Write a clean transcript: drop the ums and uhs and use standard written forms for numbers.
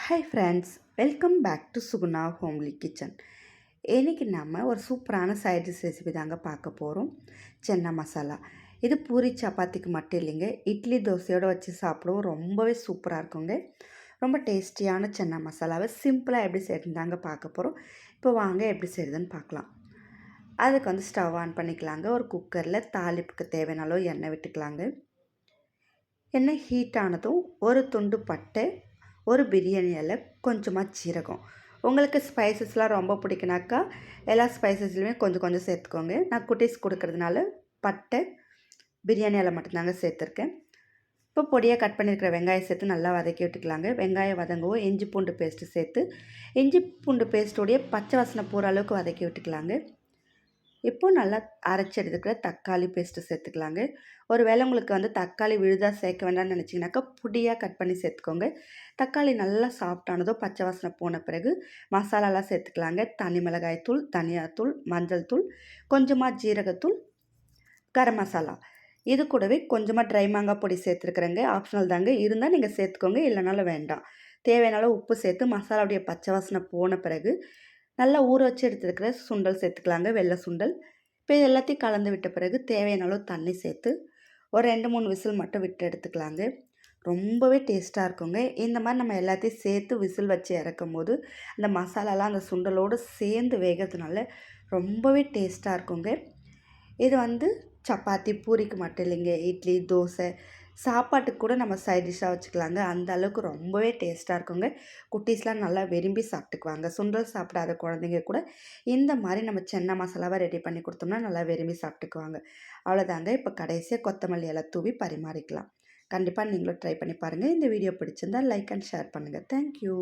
Hi friends, welcome back to Suguna homely kitchen. இன்றைக்கி நம்ம ஒரு சூப்பரான சைட் டிஷ் ரெசிபி தாங்க பார்க்க போகிறோம். சென்னா மசாலா. இது பூரி சப்பாத்திக்கு மட்டும் இல்லைங்க, இட்லி தோசையோடு வச்சு சாப்பிடுவோம். ரொம்பவே சூப்பராக இருக்குங்க. ரொம்ப டேஸ்டியான சென்னா மசாலாவை சிம்பிளாக எப்படி செய்யறதுன்னு தாங்க பார்க்க போகிறோம். இப்போ வாங்க எப்படி செய்கிறதுன்னு பார்க்கலாம். அதுக்கு வந்து ஸ்டவ் ஆன் பண்ணிக்கலாங்க. ஒரு குக்கரில் தாளிப்புக்கு தேவையான அளவு எண்ணெய் விட்டுக்கலாங்க. எண்ணெய் ஹீட் ஆனதும் ஒரு துண்டு பட்டை, ஒரு பிரியாணி இலை, கொஞ்சமாக சீரகம். உங்களுக்கு ஸ்பைசஸ்லாம் ரொம்ப பிடிக்குனாக்கா எல்லா ஸ்பைசஸ்லையுமே கொஞ்சம் கொஞ்சம் சேர்த்துக்கோங்க. நான் குட்டீஸ் கொடுக்கறதுனால பட்டை, பிரியாணி இலை மட்டும்தாங்க சேர்த்துருக்கேன். இப்போ பொடியாக கட் பண்ணியிருக்கிற வெங்காயம் சேர்த்து நல்லா வதக்கி விட்டுக்கலாங்க. வெங்காயம் வதங்கவும் இஞ்சி பூண்டு பேஸ்ட்டு சேர்த்து இஞ்சி பூண்டு பேஸ்ட்டோடைய பச்சை வாசனை போகிற அளவுக்கு வதக்கி விட்டுக்கலாங்க. இப்போது நல்லா அரைச்சி எடுத்துக்கிற தக்காளி பேஸ்ட்டு சேர்த்துக்கலாங்க. ஒரு வேளை உங்களுக்கு வந்து தக்காளி விழுதாக சேர்க்க வேண்டாம்னு நினச்சிங்கனாக்கா பொடியாக கட் பண்ணி சேர்த்துக்கோங்க. தக்காளி நல்லா சாஃப்டானதோ பச்சை வாசனை போன பிறகு மசாலாலாம் சேர்த்துக்கலாங்க. தனி மிளகாய் தூள், தனியாத்தூள், மஞ்சள் தூள், கொஞ்சமாக ஜீரகத்தூள், கரம் மசாலா. இது கூடவே கொஞ்சமாக ட்ரை மாங்காய் பொடி சேர்த்துருக்குறேங்க. ஆப்ஷனல் தாங்க, இருந்தால் நீங்கள் சேர்த்துக்கோங்க, இல்லைனாலும் வேண்டாம். தேவையான அளவு உப்பு சேர்த்து மசாலாவுடைய பச்சை வாசனை போன பிறகு நல்லா ஊற வச்சு எடுத்துருக்கிற சுண்டல் சேர்த்துக்கலாங்க, வெள்ளை சுண்டல். இப்போ இது எல்லாத்தையும் கலந்து விட்ட பிறகு தேவையான அளவு தண்ணி சேர்த்து ஒரு 2-3 விசில் மட்டும் விட்டு எடுத்துக்கலாங்க. ரொம்பவே டேஸ்ட்டாக இருக்குங்க. இந்த மாதிரி நம்ம எல்லாத்தையும் சேர்த்து விசில் வச்சு இறக்கும் போது அந்த மசாலாலாம் அந்த சுண்டலோடு சேர்ந்து வேகிறதுனால ரொம்பவே டேஸ்ட்டாக இருக்குங்க. இது வந்து சப்பாத்தி, பூரிக்கு மட்டும் இல்லைங்க, இட்லி, தோசை, சாப்பாட்டுக்கு கூட நம்ம சைட் டிஷ்ஷாக வச்சுக்கலாங்க. அந்த அளவுக்கு ரொம்பவே டேஸ்ட்டாக இருக்குங்க. குட்டீஸ்லாம் நல்லா விரும்பி சாப்பிட்டுக்குவாங்க. சுண்டல் சாப்பிடாத குழந்தைங்க கூட இந்த மாதிரி நம்ம சென்னா மசாலாவை ரெடி பண்ணி கொடுத்தோம்னா நல்லா விரும்பி சாப்பிட்டுக்குவாங்க. அவ்வளோதாங்க. இப்போ கடைசியாக கொத்தமல்லி இலை தூவி பரிமாறிக்கலாம். கண்டிப்பாக நீங்களும் ட்ரை பண்ணி பாருங்கள். இந்த வீடியோ பிடிச்சிருந்தால் லைக் அண்ட் ஷேர் பண்ணுங்கள். தேங்க்யூ.